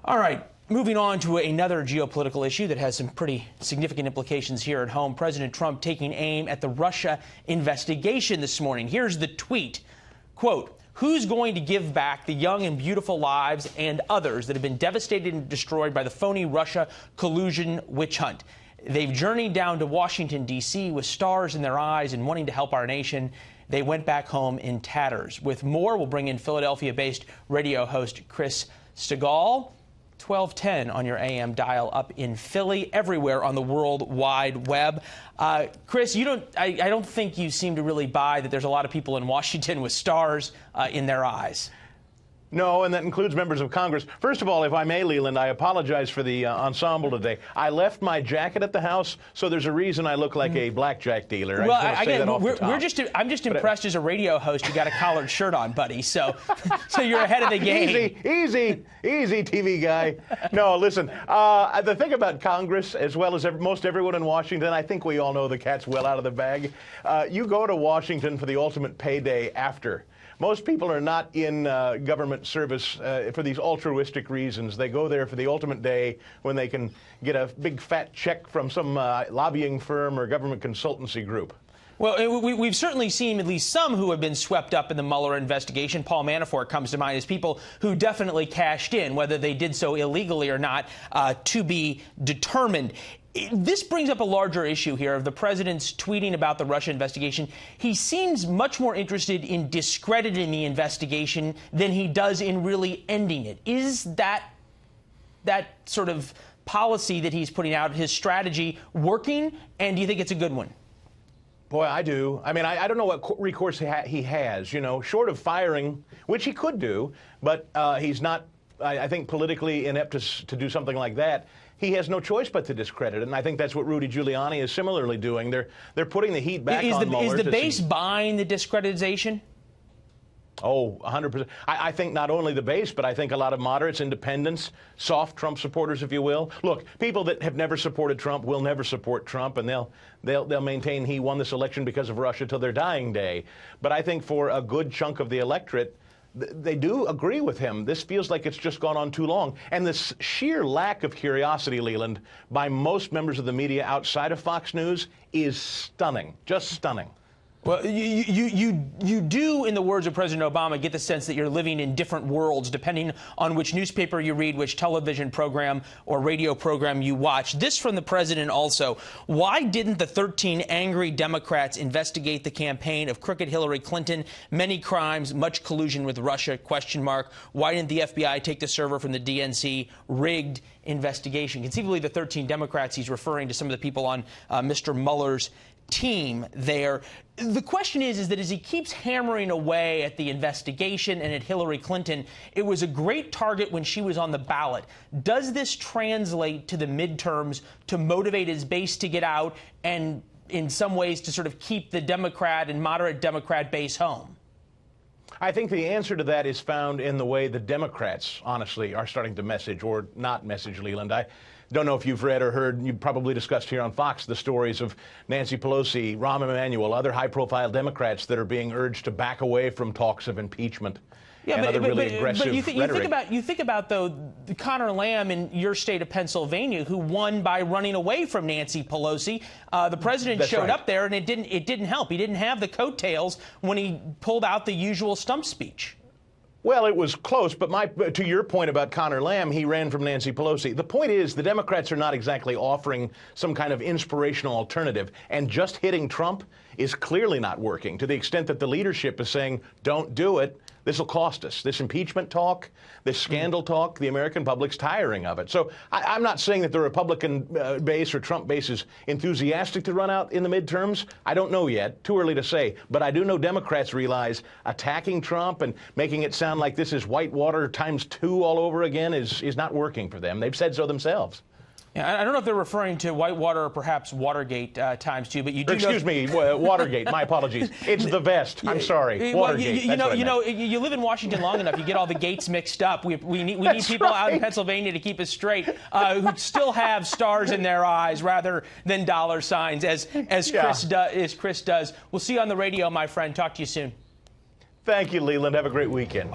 All right, moving on to another geopolitical issue that has some pretty significant implications here at home. President Trump taking aim at the Russia investigation this morning. Here's the tweet, quote, "Who's going to give back the young and beautiful lives and others that have been devastated and destroyed by the phony Russia collusion witch hunt? They've journeyed down to Washington, D.C. with stars in their eyes and wanting to help our nation. They went back home in tatters." With more, we'll bring in Philadelphia-based radio host Chris Stigall. 1210 on your AM dial up in Philly, everywhere on the World Wide Web. Chris, I don't think you seem to really buy that there's a lot of people in Washington with stars in their eyes. No, and that includes members of Congress. First of all, if I may, Leland, I apologize for the ensemble today. I left my jacket at the house, so there's a reason I look like a blackjack dealer. Well, I'm just impressed as a radio host. You got a collared shirt on, buddy. So you're ahead of the game. Easy, TV guy. No, listen. The thing about Congress, as well as most everyone in Washington, I think we all know the cat's well out of the bag. You go to Washington for the ultimate payday after. Most people are not in government service for these altruistic reasons. They go there for the ultimate day when they can get a big fat check from some lobbying firm or government consultancy group. Well, we've certainly seen at least some who have been swept up in the Mueller investigation. Paul Manafort comes to mind as people who definitely cashed in, whether they did so illegally or not, to be determined. This brings up a larger issue here of the president's tweeting about the Russia investigation. He seems much more interested in discrediting the investigation than he does in really ending it. Is that sort of policy that he's putting out, his strategy, working? And do you think it's a good one? Boy, I do. I mean, I don't know what recourse he has, you know, short of firing, which he could do, but he's not, I think, politically inept to do something like that. He has no choice but to discredit it, and I think that's what Rudy Giuliani is similarly doing. They're putting the heat back on Mueller. Is the base buying the discreditization? Oh, 100%. I think not only the base, but I think a lot of moderates, independents, soft Trump supporters, if you will. Look, people that have never supported Trump will never support Trump, and they'll maintain he won this election because of Russia till their dying day. But I think for a good chunk of the electorate, they do agree with him. This feels like it's just gone on too long. And this sheer lack of curiosity, Leland, by most members of the media outside of Fox News is stunning, just stunning. Well, you do, in the words of President Obama, get the sense that you're living in different worlds depending on which newspaper you read, which television program or radio program you watch. This from the president also. Why didn't the 13 angry Democrats investigate the campaign of crooked Hillary Clinton? Many crimes, much collusion with Russia, question mark. Why didn't the FBI take the server from the DNC? Rigged investigation. Conceivably, the 13 Democrats, he's referring to some of the people on Mr. Mueller's team there. The question is that as he keeps hammering away at the investigation and at Hillary Clinton, it was a great target when she was on the ballot. Does this translate to the midterms to motivate his base to get out and in some ways to sort of keep the Democrat and moderate Democrat base home? I think the answer to that is found in the way the Democrats, honestly, are starting to message or not message, Leland. I don't know if you've read or heard, you probably discussed here on Fox, the stories of Nancy Pelosi, Rahm Emanuel, other high-profile Democrats that are being urged to back away from talks of impeachment. Yeah, but you think about, though, Connor Lamb in your state of Pennsylvania, who won by running away from Nancy Pelosi. The president showed up there, and it didn't help. He didn't have the coattails when he pulled out the usual stump speech. Well, it was close, but to your point about Connor Lamb, he ran from Nancy Pelosi. The point is the Democrats are not exactly offering some kind of inspirational alternative, and just hitting Trump is clearly not working to the extent that the leadership is saying, don't do it. This will cost us. This impeachment talk, this scandal talk, the American public's tiring of it. So I'm not saying that the Republican base or Trump base is enthusiastic to run out in the midterms. I don't know yet. Too early to say. But I do know Democrats realize attacking Trump and making it sound like this is Whitewater ×2 all over again is not working for them. They've said so themselves. Yeah, I don't know if they're referring to Whitewater or perhaps Watergate ×2, but you do. Excuse me, Watergate. My apologies. It's the vest. I'm sorry. Watergate. You live in Washington long enough. You get all the gates mixed up. We need people out in Pennsylvania to keep us straight who still have stars in their eyes rather than dollar signs, as Chris does. We'll see you on the radio, my friend. Talk to you soon. Thank you, Leland. Have a great weekend.